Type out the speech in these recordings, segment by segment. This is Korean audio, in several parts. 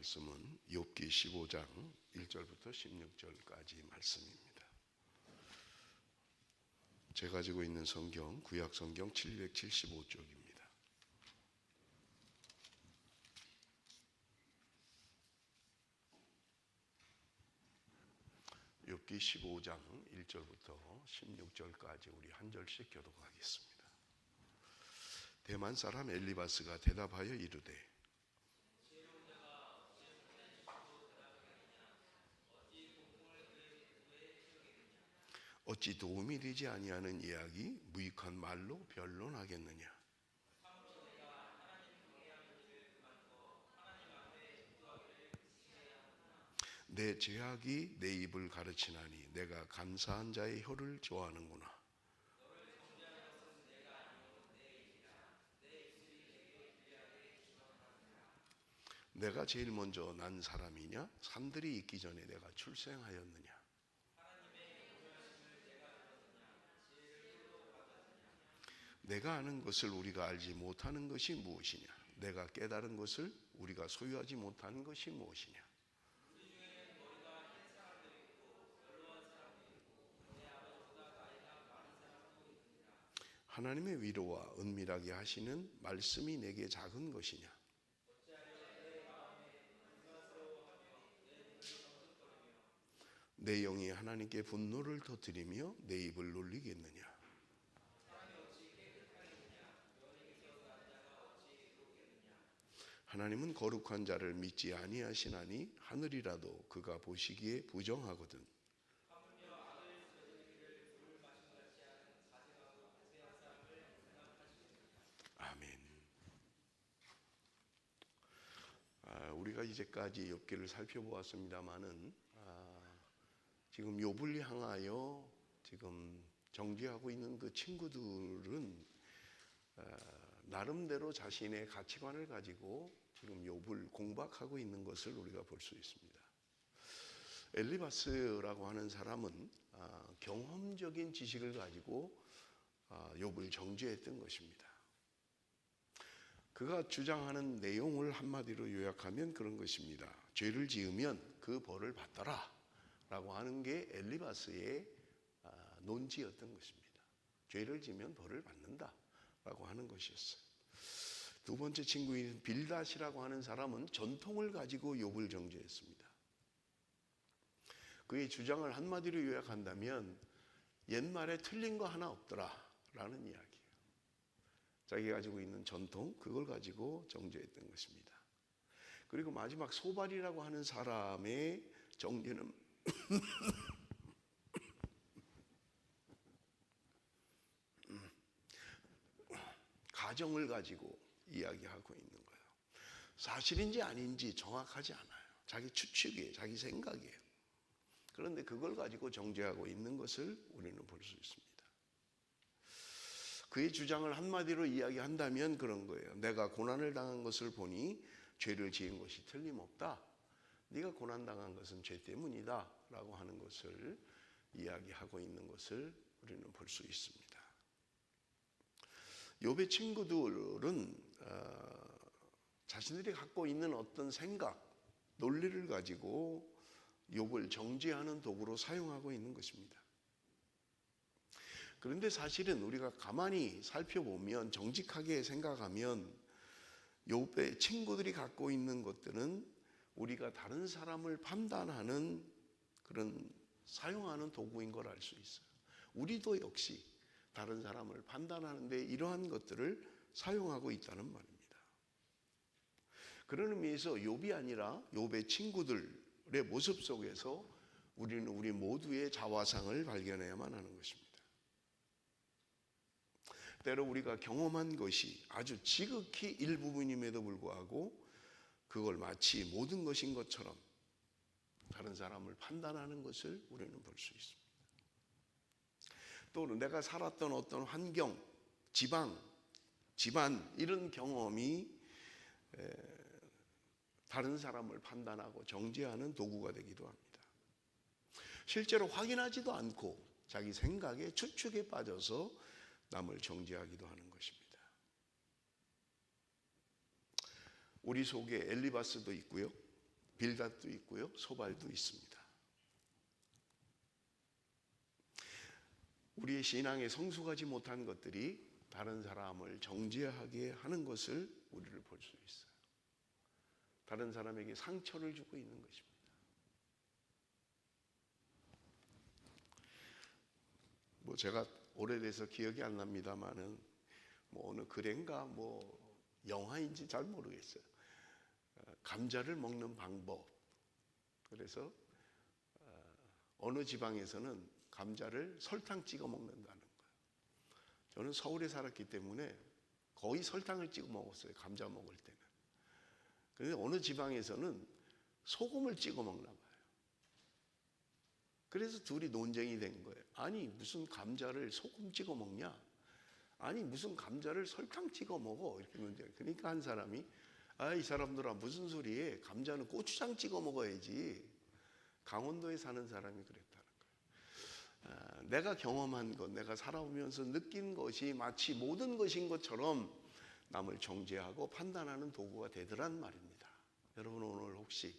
말씀은 욥기 15장 1절부터 16절까지 말씀입니다. 제가 가지고 있는 성경 구약 성경 775쪽입니다. 욥기 15장 1절부터 16절까지 우리 한 절씩 교독하겠습니다. 대만 사람 엘리바스가 대답하여 이르되 어찌 도움이 되지 아니하는 이야기 무익한 말로 변론하겠느냐. 내 죄악이 내 입을 가르치나니 내가 감사한 자의 혀를 좋아하는구나. 내가 제일 먼저 난 사람이냐? 산들이 있기 전에 내가 출생하였느냐? 내가 아는 것을 우리가 알지 못하는 것이 무엇이냐? 내가 깨달은 것을 우리가 소유하지 못하는 것이 무엇이냐? 하나님의 위로와 은밀하게 하시는 말씀이 내게 작은 것이냐? 내 영이 하나님께 분노를 터뜨리며 내 입을 놀리겠느냐? 하나님은 거룩한 자를 믿지 아니하시나니 하늘이라도 그가 보시기에 부정하거든. 아멘. 우리가 이제까지 욥기를 살펴보았습니다마는 지금 욥을 향하여 지금 정죄하고 있는 그 친구들은 나름대로 자신의 가치관을 가지고 지금 욥을 공박하고 있는 것을 우리가 볼 수 있습니다. 엘리바스라고 하는 사람은 경험적인 지식을 가지고 욥을 정죄했던 것입니다. 그가 주장하는 내용을 한마디로 요약하면 그런 것입니다. 죄를 지으면 그 벌을 받더라 라고 하는 게 엘리바스의 논지였던 것입니다. 죄를 지면 벌을 받는다 라고 하는 것이었어요. 두 번째 친구인 빌닷이라고 하는 사람은 전통을 가지고 욥을 정죄했습니다. 그의 주장을 한마디로 요약한다면 옛말에 틀린 거 하나 없더라 라는 이야기예요. 자기가 가지고 있는 전통 그걸 가지고 정죄했던 것입니다. 그리고 마지막 소발이라고 하는 사람의 정죄는 가정을 가지고 이야기하고 있는 거예요. 사실인지 아닌지 정확하지 않아요. 자기 추측이에요. 자기 생각이에요. 그런데 그걸 가지고 정죄하고 있는 것을 우리는 볼 수 있습니다. 그의 주장을 한마디로 이야기한다면 그런 거예요. 내가 고난을 당한 것을 보니 죄를 지은 것이 틀림없다. 네가 고난당한 것은 죄 때문이다 라고 하는 것을 이야기하고 있는 것을 우리는 볼 수 있습니다. 욥의 친구들은 자신들이 갖고 있는 어떤 생각, 논리를 가지고 욥을 정죄하는 도구로 사용하고 있는 것입니다. 그런데 사실은 우리가 가만히 살펴보면 정직하게 생각하면 욥의 친구들이 갖고 있는 것들은 우리가 다른 사람을 판단하는 그런 사용하는 도구인 걸 알 수 있어요. 우리도 역시 다른 사람을 판단하는데 이러한 것들을 사용하고 있다는 말입니다. 그런 의미에서 욥이 아니라 욥의 친구들의 모습 속에서 우리는 우리 모두의 자화상을 발견해야만 하는 것입니다. 때로 우리가 경험한 것이 아주 지극히 일부분임에도 불구하고 그걸 마치 모든 것인 것처럼 다른 사람을 판단하는 것을 우리는 볼 수 있습니다. 또는 내가 살았던 어떤 환경, 지방, 집안 이런 경험이 다른 사람을 판단하고 정죄하는 도구가 되기도 합니다. 실제로 확인하지도 않고 자기 생각에 추측에 빠져서 남을 정죄하기도 하는 것입니다. 우리 속에 엘리바스도 있고요. 빌닷도 있고요, 소발도 있습니다. 우리의 신앙에 성숙하지 못한 것들이 다른 사람을 정죄하게 하는 것을 우리를 볼 수 있어요. 다른 사람에게 상처를 주고 있는 것입니다. 제가 오래돼서 기억이 안 납니다만은 어느 글인가 영화인지 잘 모르겠어요. 감자를 먹는 방법. 그래서 어느 지방에서는 감자를 설탕 찍어 먹는다는 거예요. 저는 서울에 살았기 때문에 거의 설탕을 찍어 먹었어요. 감자 먹을 때는. 그런데 어느 지방에서는 소금을 찍어 먹나 봐요. 그래서 둘이 논쟁이 된 거예요. 아니 무슨 감자를 소금 찍어 먹냐? 아니 무슨 감자를 설탕 찍어 먹어? 이렇게 논쟁. 그러니까 한 사람이 이 사람들아 무슨 소리에, 감자는 고추장 찍어 먹어야지. 강원도에 사는 사람이 그랬다는 거예요. 내가 경험한 것, 내가 살아오면서 느낀 것이 마치 모든 것인 것처럼 남을 정죄하고 판단하는 도구가 되더란 말입니다. 여러분 오늘 혹시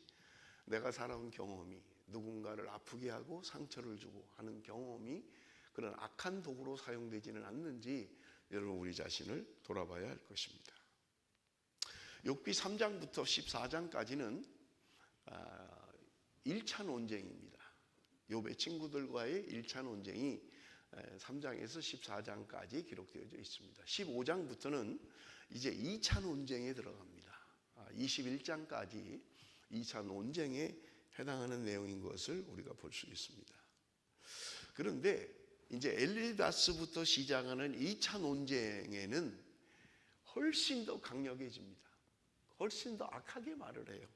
내가 살아온 경험이 누군가를 아프게 하고 상처를 주고 하는 경험이 그런 악한 도구로 사용되지는 않는지 여러분 우리 자신을 돌아봐야 할 것입니다. 욥기 3장부터 14장까지는 1차 논쟁입니다. 욥의 친구들과의 1차 논쟁이 3장에서 14장까지 기록되어져 있습니다. 15장부터는 이제 2차 논쟁에 들어갑니다. 21장까지 2차 논쟁에 해당하는 내용인 것을 우리가 볼 수 있습니다. 그런데 이제 엘리바스부터 시작하는 2차 논쟁에는 훨씬 더 강력해집니다. 훨씬 더 악하게 말을 해요.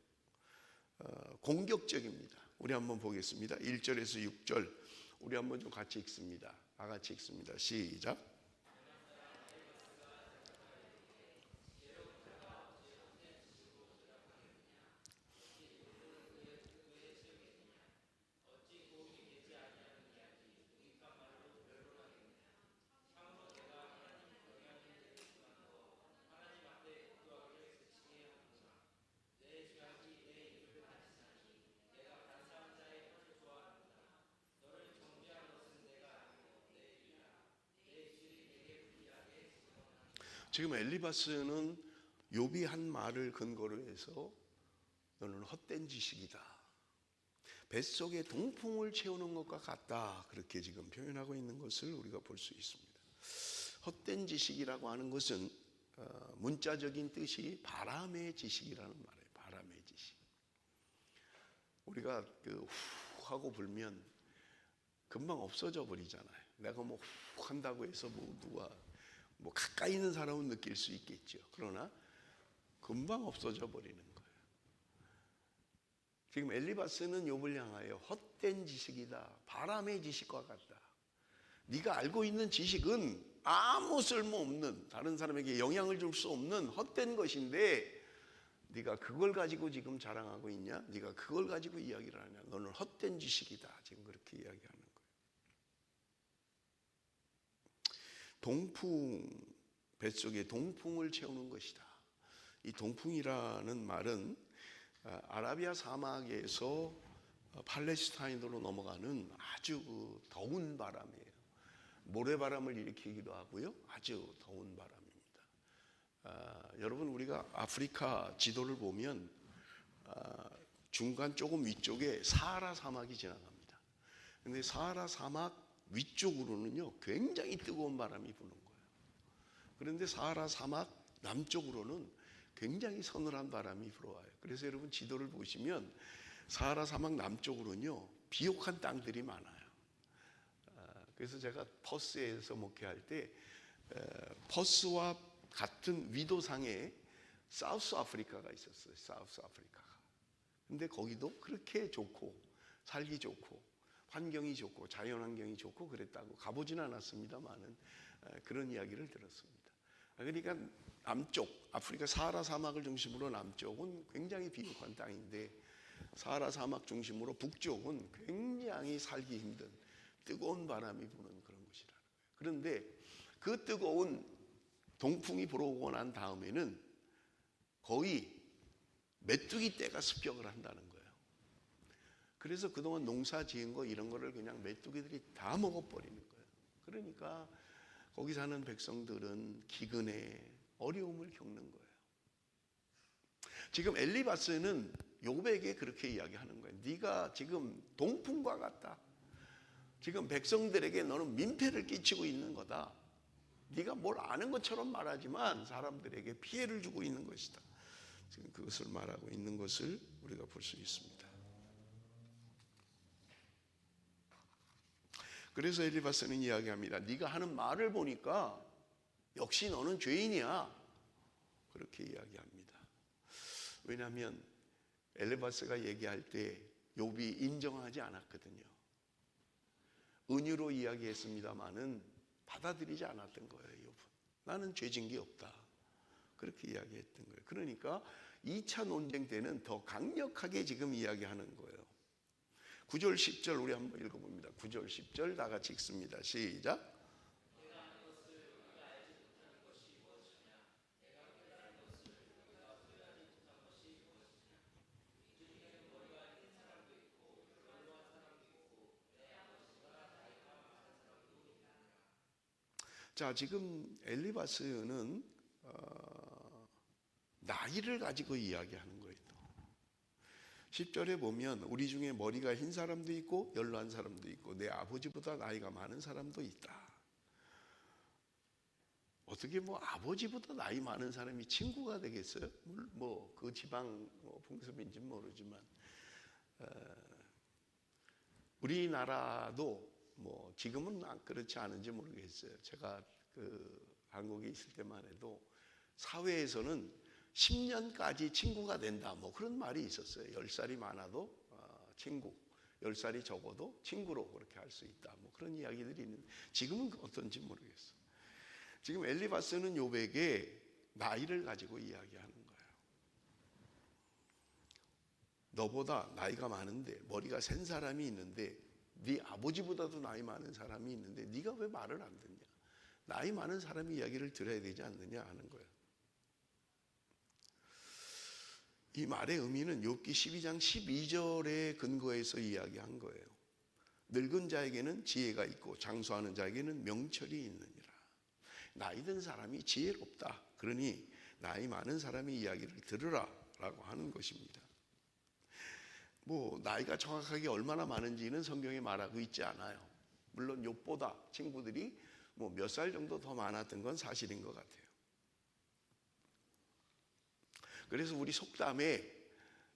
공격적입니다. 우리 한번 보겠습니다. 1절에서 6절 우리 한번 좀 같이 읽습니다. 다 같이 읽습니다. 시작. 지금 엘리바스는 욥이 한 말을 근거로 해서 너는 헛된 지식이다, 뱃속에 동풍을 채우는 것과 같다, 그렇게 지금 표현하고 있는 것을 우리가 볼 수 있습니다. 헛된 지식이라고 하는 것은 문자적인 뜻이 바람의 지식이라는 말이에요. 바람의 지식. 우리가 후 하고 불면 금방 없어져 버리잖아요. 내가 후 한다고 해서 누가 가까이 있는 사람은 느낄 수 있겠죠. 그러나 금방 없어져 버리는 거예요. 지금 엘리바스는 욥을 향하여 헛된 지식이다, 바람의 지식과 같다. 네가 알고 있는 지식은 아무 쓸모없는, 다른 사람에게 영향을 줄 수 없는 헛된 것인데 네가 그걸 가지고 지금 자랑하고 있냐? 네가 그걸 가지고 이야기를 하냐? 너는 헛된 지식이다. 지금 그렇게 이야기하는 거예요. 동풍, 뱃속에 동풍을 채우는 것이다. 이 동풍이라는 말은 아라비아 사막에서 팔레스타인으로 넘어가는 아주 더운 바람이에요. 모래바람을 일으키기도 하고요. 아주 더운 바람입니다. 여러분 우리가 아프리카 지도를 보면 중간 조금 위쪽에 사하라 사막이 지나갑니다. 그런데 사하라 사막 위쪽으로는요 굉장히 뜨거운 바람이 부는 거예요. 그런데 사하라 사막 남쪽으로는 굉장히 서늘한 바람이 불어와요. 그래서 여러분 지도를 보시면 사하라 사막 남쪽으로는요 비옥한 땅들이 많아요. 그래서 제가 퍼스에서 목회할 때 퍼스와 같은 위도상에 사우스 아프리카가 있었어요. 사우스 아프리카가. 근데 거기도 그렇게 좋고 살기 좋고 환경이 좋고 자연환경이 좋고 그랬다고 가보진 않았습니다만은 그런 이야기를 들었습니다. 그러니까 남쪽 아프리카 사하라 사막을 중심으로 남쪽은 굉장히 비옥한 땅인데 사하라 사막 중심으로 북쪽은 굉장히 살기 힘든 뜨거운 바람이 부는 그런 곳이라는 거예요. 그런데 그 뜨거운 동풍이 불어오고 난 다음에는 거의 메뚜기 떼가 습격을 한다는 거예요. 그래서 그동안 농사 지은 거 이런 거를 그냥 메뚜기들이 다 먹어버리는 거예요. 그러니까 거기 사는 백성들은 기근에 어려움을 겪는 거예요. 지금 엘리바스는 욥에게 그렇게 이야기하는 거예요. 네가 지금 동풍과 같다. 지금 백성들에게 너는 민폐를 끼치고 있는 거다. 네가 뭘 아는 것처럼 말하지만 사람들에게 피해를 주고 있는 것이다. 지금 그것을 말하고 있는 것을 우리가 볼 수 있습니다. 그래서 엘리바스는 이야기합니다. 네가 하는 말을 보니까 역시 너는 죄인이야. 그렇게 이야기합니다. 왜냐하면 엘리바스가 얘기할 때 욥이 인정하지 않았거든요. 은유로 이야기했습니다마는 받아들이지 않았던 거예요. 욥은. 나는 죄진 게 없다. 그렇게 이야기했던 거예요. 그러니까 2차 논쟁 때는 더 강력하게 지금 이야기하는 거예요. 9절 10절 우리 한번 읽어봅니다. 9절 10절 다 같이 읽습니다. 시작. 자, 지금 엘리바스는 나이를 가지고 이야기하는 거예요. 10절에 보면 우리 중에 머리가 흰 사람도 있고 연로한 사람도 있고 내 아버지보다 나이가 많은 사람도 있다. 어떻게 뭐 아버지보다 나이 많은 사람이 친구가 되겠어요? 뭐 그 지방 풍습인지 모르지만 우리나라도 뭐 지금은 그렇지 않은지 모르겠어요. 제가 그 한국에 있을 때만 해도 사회에서는 10년까지 친구가 된다 뭐 그런 말이 있었어요. 10살이 많아도 친구, 10살이 적어도 친구로 그렇게 할 수 있다 뭐 그런 이야기들이 있는데 지금은 어떤지 모르겠어요. 지금 엘리바스는 욥에게 나이를 가지고 이야기하는 거예요. 너보다 나이가 많은데 머리가 센 사람이 있는데 네 아버지보다도 나이 많은 사람이 있는데 네가 왜 말을 안 듣냐. 나이 많은 사람이 이야기를 들어야 되지 않느냐 하는 거예요. 이 말의 의미는 욥기 12장 12절에 근거해서 이야기한 거예요. 늙은 자에게는 지혜가 있고 장수하는 자에게는 명철이 있느니라. 나이 든 사람이 지혜롭다. 그러니 나이 많은 사람의 이야기를 들으라 라고 하는 것입니다. 뭐 나이가 정확하게 얼마나 많은지는 성경에 말하고 있지 않아요. 물론 욥보다 친구들이 뭐 몇 살 정도 더 많았던 건 사실인 것 같아요. 그래서 우리 속담에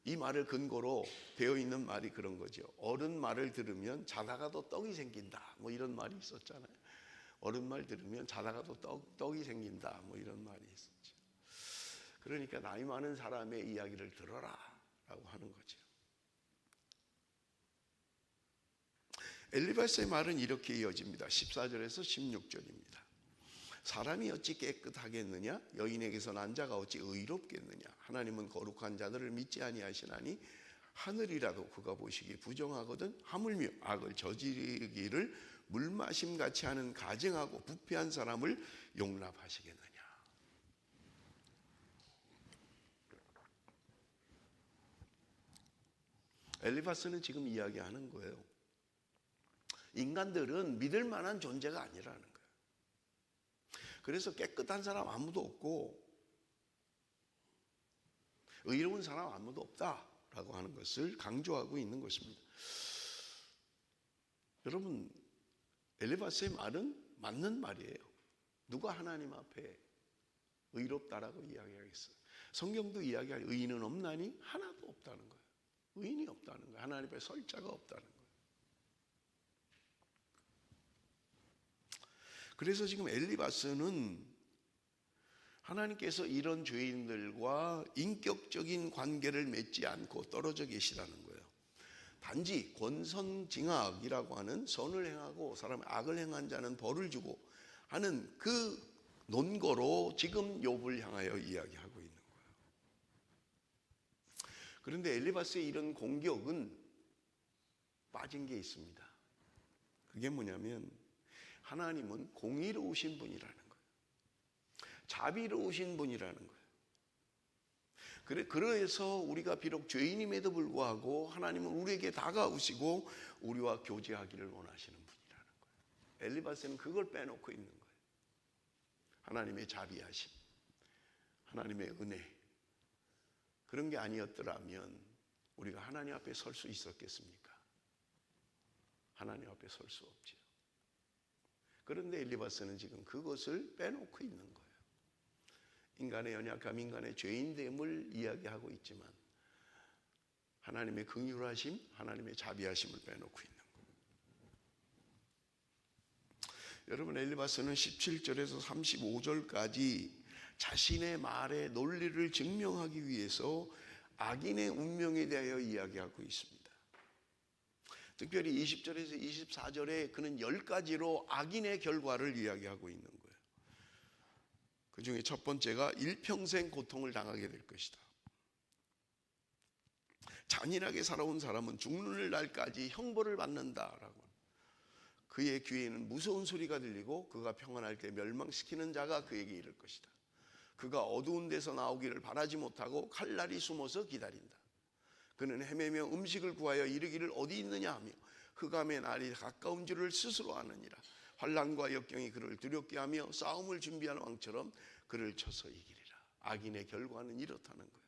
이 말을 근거로 되어 있는 말이 그런 거죠. 어른 말을 들으면 자다가도 떡이 생긴다. 뭐 이런 말이 있었잖아요. 어른 말 들으면 자다가도 떡이 생긴다. 뭐 이런 말이 있었죠. 그러니까 나이 많은 사람의 이야기를 들어라 라고 하는 거죠. 엘리바스의 말은 이렇게 이어집니다. 14절에서 16절입니다. 사람이 어찌 깨끗하겠느냐? 여인에게서 난 자가 어찌 의롭겠느냐? 하나님은 거룩한 자들을 믿지 아니하시나니 하늘이라도 그가 보시기에 부정하거든 하물며 악을 저지르기를 물마심같이 하는 가증하고 부패한 사람을 용납하시겠느냐? 엘리바스는 지금 이야기하는 거예요. 인간들은 믿을 만한 존재가 아니라는 거예요. 그래서 깨끗한 사람 아무도 없고 의로운 사람 아무도 없다라고 하는 것을 강조하고 있는 것입니다. 여러분, 엘리바스의 말은 맞는 말이에요. 누가 하나님 앞에 의롭다라고 이야기하겠어요? 성경도 이야기할 의인은 없나니 하나도 없다는 거예요. 의인이 없다는 거예요. 하나님 앞에 설 자가 없다는 거예요. 그래서 지금 엘리바스는 하나님께서 이런 죄인들과 인격적인 관계를 맺지 않고 떨어져 계시다는 거예요. 단지 권선징악이라고 하는 선을 행하고 사람의 악을 행한 자는 벌을 주고 하는 그 논거로 지금 욥을 향하여 이야기하고 있는 거예요. 그런데 엘리바스의 이런 공격은 빠진 게 있습니다. 그게 뭐냐면 하나님은 공의로우신 분이라는 거예요. 자비로우신 분이라는 거예요. 그래서 우리가 비록 죄인임에도 불구하고 하나님은 우리에게 다가오시고 우리와 교제하기를 원하시는 분이라는 거예요. 엘리바스는 그걸 빼놓고 있는 거예요. 하나님의 자비하심, 하나님의 은혜, 그런 게 아니었더라면 우리가 하나님 앞에 설 수 있었겠습니까? 하나님 앞에 설 수 없죠. 그런데 엘리바스는 지금 그것을 빼놓고 있는 거예요. 인간의 연약함, 인간의 죄인됨을 이야기하고 있지만 하나님의 긍휼하심, 하나님의 자비하심을 빼놓고 있는 거예요. 여러분, 엘리바스는 17절에서 35절까지 자신의 말의 논리를 증명하기 위해서 악인의 운명에 대하여 이야기하고 있습니다. 특별히 20절에서 24절에 그는 10가지로 악인의 결과를 이야기하고 있는 거예요. 그 중에 첫 번째가 일평생 고통을 당하게 될 것이다. 잔인하게 살아온 사람은 죽는 날까지 형벌을 받는다라고. 그의 귀에는 무서운 소리가 들리고 그가 평안할 때 멸망시키는 자가 그에게 이를 것이다. 그가 어두운 데서 나오기를 바라지 못하고 칼날이 숨어서 기다린다. 그는 헤매며 음식을 구하여 이르기를 어디 있느냐 하며 흑암의 날이 가까운 줄을 스스로 아느니라. 환난과 역경이 그를 두렵게 하며 싸움을 준비하는 왕처럼 그를 쳐서 이기리라. 악인의 결과는 이렇다는 거예요.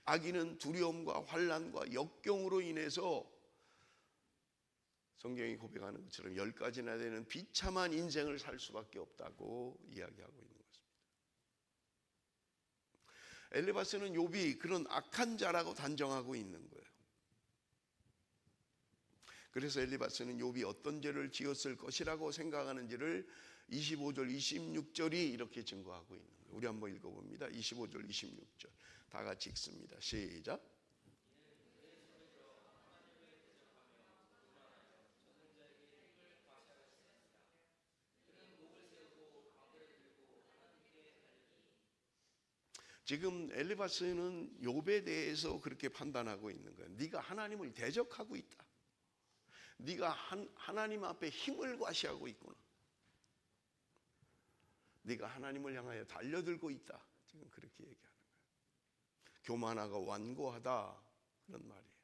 악인은 두려움과 환난과 역경으로 인해서 성경이 고백하는 것처럼 10가지나 되는 비참한 인생을 살 수밖에 없다고 이야기하고 있는 것입니다. 엘리바스는 욥이 그런 악한 자라고 단정하고 있는 거예요. 그래서 엘리바스는 욥이 어떤 죄를 지었을 것이라고 생각하는지를 25절, 26절이 이렇게 증거하고 있는 거예요. 우리 한번 읽어봅니다. 25절, 26절 다 같이 읽습니다. 시작. 지금 엘리바스는 욥에 대해서 그렇게 판단하고 있는 거예요. 네가 하나님을 대적하고 있다. 네가 하나님 앞에 힘을 과시하고 있구나. 네가 하나님을 향하여 달려들고 있다. 지금 그렇게 얘기하는 거예요. 교만하고 완고하다 그런 말이에요.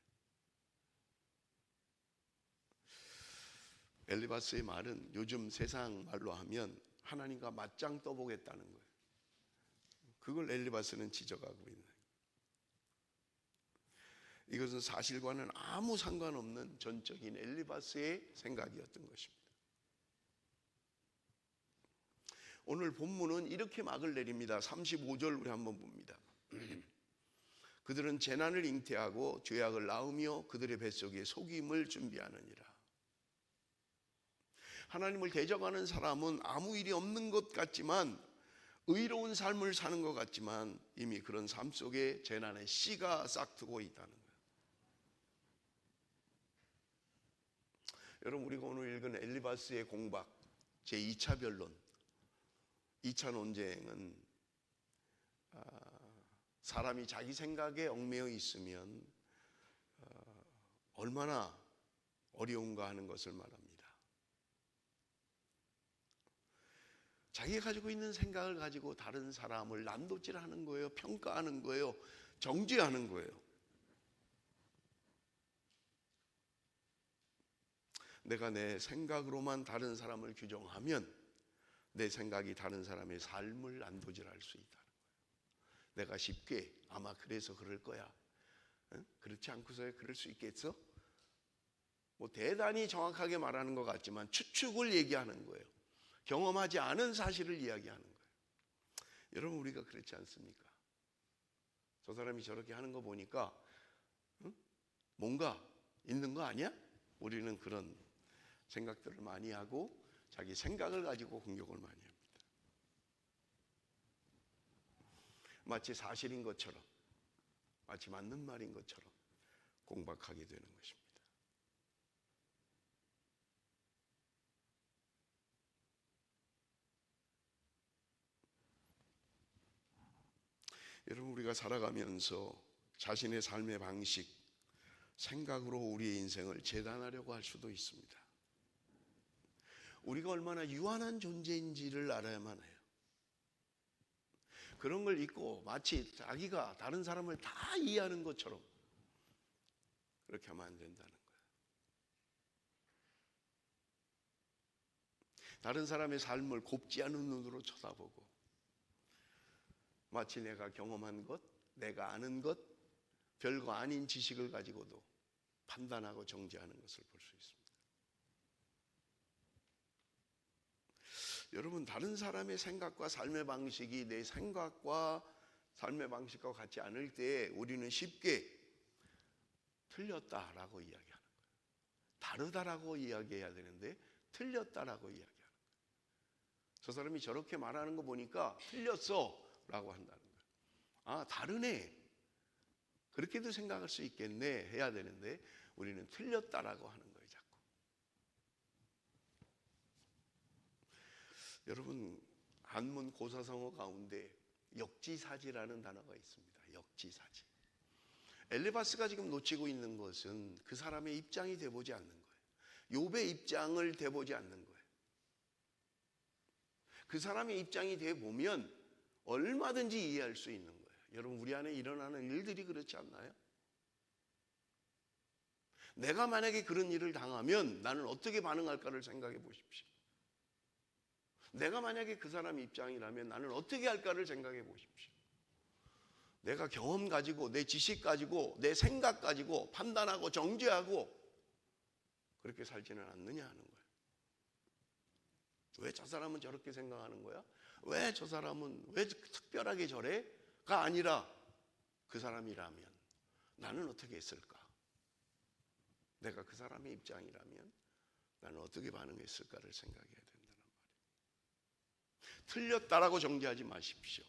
엘리바스의 말은 요즘 세상 말로 하면 하나님과 맞짱 떠보겠다는 거예요. 그걸 엘리바스는 지적하고 있는 거예요. 이것은 사실과는 아무 상관없는 전적인 엘리바스의 생각이었던 것입니다. 오늘 본문은 이렇게 막을 내립니다. 35절 우리 한번 봅니다. 그들은 재난을 잉태하고 죄악을 낳으며 그들의 뱃속에 속임을 준비하느니라. 하나님을 대적하는 사람은 아무 일이 없는 것 같지만, 의로운 삶을 사는 것 같지만 이미 그런 삶 속에 재난의 씨가 싹트고 있다는 거예요. 여러분, 우리가 오늘 읽은 엘리바스의 공박 제2차 변론, 2차 논쟁은 사람이 자기 생각에 얽매여 있으면 얼마나 어려운가 하는 것을 말합니다. 자기가 가지고 있는 생각을 가지고 다른 사람을 난도질하는 거예요. 평가하는 거예요. 정죄하는 거예요. 내가 내 생각으로만 다른 사람을 규정하면 내 생각이 다른 사람의 삶을 난도질할 수 있다는 거예요. 내가 쉽게 아마 그래서 그럴 거야. 응? 그렇지 않고서야 그럴 수 있겠어? 뭐 대단히 정확하게 말하는 것 같지만 추측을 얘기하는 거예요. 경험하지 않은 사실을 이야기하는 거예요. 여러분, 우리가 그렇지 않습니까? 저 사람이 저렇게 하는 거 보니까 뭔가 있는 거 아니야? 우리는 그런 생각들을 많이 하고 자기 생각을 가지고 공격을 많이 합니다. 마치 사실인 것처럼, 마치 맞는 말인 것처럼 공박하게 되는 것입니다. 여러분, 우리가 살아가면서 자신의 삶의 방식, 생각으로 우리의 인생을 재단하려고 할 수도 있습니다. 우리가 얼마나 유한한 존재인지를 알아야만 해요. 그런 걸 잊고 마치 자기가 다른 사람을 다 이해하는 것처럼 그렇게 하면 안 된다는 거예요. 다른 사람의 삶을 곱지 않은 눈으로 쳐다보고 마치 내가 경험한 것, 내가 아는 것, 별거 아닌 지식을 가지고도 판단하고 정죄하는 것을 볼 수 있습니다. 여러분, 다른 사람의 생각과 삶의 방식이 내 생각과 삶의 방식과 같지 않을 때 우리는 쉽게 틀렸다라고 이야기하는 거예요. 다르다라고 이야기해야 되는데 틀렸다라고 이야기하는 거예요. 저 사람이 저렇게 말하는 거 보니까 틀렸어 라고 한다는 거예요. 아, 다르네, 그렇게도 생각할 수 있겠네 해야 되는데 우리는 틀렸다라고 하는 거예요, 자꾸. 여러분, 한문 고사성어 가운데 역지사지라는 단어가 있습니다. 역지사지. 엘리바스가 지금 놓치고 있는 것은 그 사람의 입장이 돼보지 않는 거예요. 욥의 입장을 돼보지 않는 거예요. 그 사람의 입장이 돼보면 얼마든지 이해할 수 있는 거예요. 여러분, 우리 안에 일어나는 일들이 그렇지 않나요? 내가 만약에 그런 일을 당하면 나는 어떻게 반응할까를 생각해 보십시오. 내가 만약에 그 사람 입장이라면 나는 어떻게 할까를 생각해 보십시오. 내가 경험 가지고 내 지식 가지고 내 생각 가지고 판단하고 정죄하고 그렇게 살지는 않느냐 하는 거예요. 왜 저 사람은 저렇게 생각하는 거야? 왜 저 사람은 왜 특별하게 저래?가 아니라 그 사람이라면 나는 어떻게 했을까? 내가 그 사람의 입장이라면 나는 어떻게 반응했을까를 생각해야 된다는 말이에요. 틀렸다라고 정죄하지 마십시오.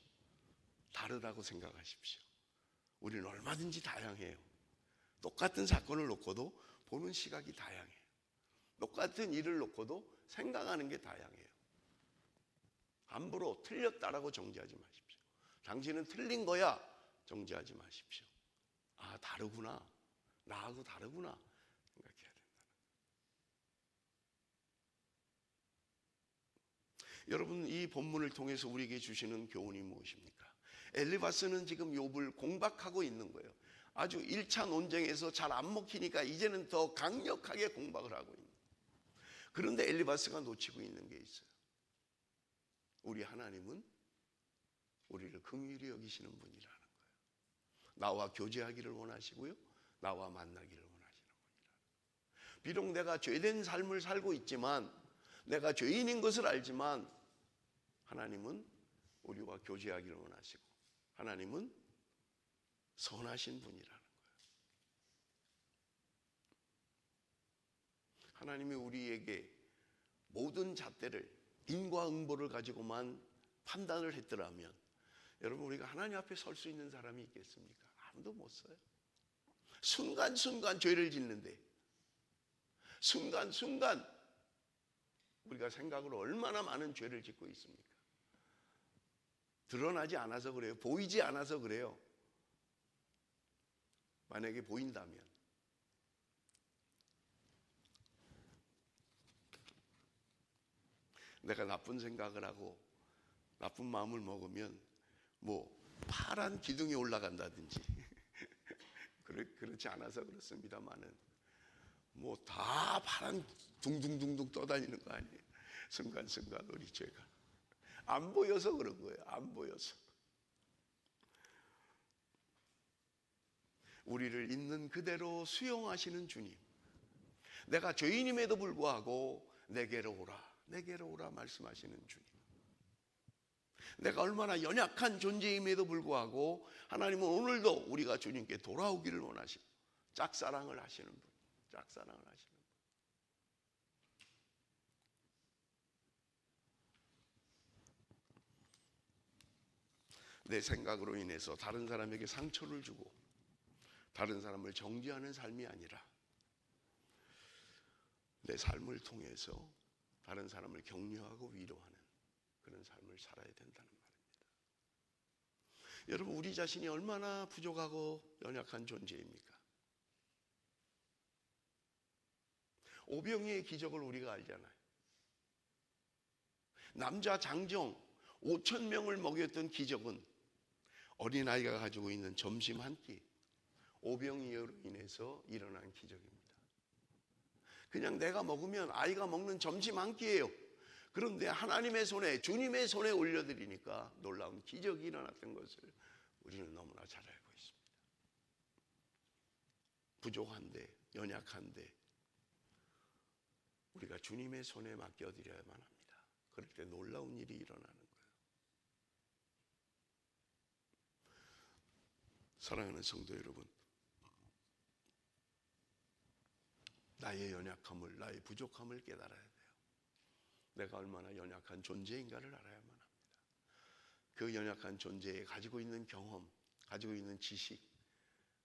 다르다고 생각하십시오. 우리는 얼마든지 다양해요. 똑같은 사건을 놓고도 보는 시각이 다양해요. 똑같은 일을 놓고도 생각하는 게 다양해요. 함부로 틀렸다라고 정죄하지 마십시오. 당신은 틀린 거야 정죄하지 마십시오. 아, 다르구나, 나하고 다르구나 생각해야 된다. 여러분, 이 본문을 통해서 우리에게 주시는 교훈이 무엇입니까? 엘리바스는 지금 욥을 공박하고 있는 거예요. 아주 1차 논쟁에서 잘 안 먹히니까 이제는 더 강력하게 공박을 하고 있는 거예요. 그런데 엘리바스가 놓치고 있는 게 있어요. 우리 하나님은 우리를 긍휼히 여기시는 분이라는 거예요. 나와 교제하기를 원하시고요, 나와 만나기를 원하시는 분이라는 거예요. 비록 내가 죄된 삶을 살고 있지만, 내가 죄인인 것을 알지만 하나님은 우리와 교제하기를 원하시고 하나님은 선하신 분이라는 거예요. 하나님이 우리에게 모든 잣대를 인과응보를 가지고만 판단을 했더라면 여러분, 우리가 하나님 앞에 설 수 있는 사람이 있겠습니까? 아무도 못 서요. 순간순간 죄를 짓는데 순간순간 우리가 생각으로 얼마나 많은 죄를 짓고 있습니까? 드러나지 않아서 그래요. 보이지 않아서 그래요. 만약에 보인다면 내가 나쁜 생각을 하고 나쁜 마음을 먹으면 뭐 파란 기둥이 올라간다든지 그렇지 않아서 그렇습니다만은 뭐 다 파란 둥둥둥둥 떠다니는 거 아니에요. 순간순간 우리 죄가 안 보여서 그런 거예요. 안 보여서. 우리를 있는 그대로 수용하시는 주님, 내가 죄인임에도 불구하고 내게로 오라, 내게로 오라 말씀하시는 주님, 내가 얼마나 연약한 존재임에도 불구하고 하나님은 오늘도 우리가 주님께 돌아오기를 원하시고 짝사랑을 하시는 분, 짝사랑을 하시는 분. 내 생각으로 인해서 다른 사람에게 상처를 주고 다른 사람을 정죄하는 삶이 아니라 내 삶을 통해서 다른 사람을 격려하고 위로하는 그런 삶을 살아야 된다는 말입니다. 여러분, 우리 자신이 얼마나 부족하고 연약한 존재입니까? 오병이의 기적을 우리가 알잖아요. 남자 장정 5,000명을 먹였던 기적은 어린아이가 가지고 있는 점심 한 끼, 오병이어로 인해서 일어난 기적입니다. 그냥 내가 먹으면 아이가 먹는 점심 한 끼예요. 그런데 하나님의 손에, 주님의 손에 올려드리니까 놀라운 기적이 일어났던 것을 우리는 너무나 잘 알고 있습니다. 부족한데, 연약한데 우리가 주님의 손에 맡겨드려야만 합니다. 그럴 때 놀라운 일이 일어나는 거예요. 사랑하는 성도 여러분, 나의 연약함을, 나의 부족함을 깨달아야 돼요. 내가 얼마나 연약한 존재인가를 알아야만 합니다. 그 연약한 존재에 가지고 있는 경험, 가지고 있는 지식,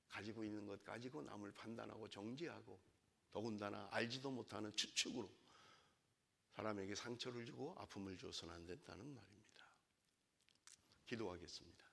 가지고 있는 것 가지고 남을 판단하고 정죄하고 더군다나 알지도 못하는 추측으로 사람에게 상처를 주고 아픔을 줘서는 안 된다는 말입니다. 기도하겠습니다.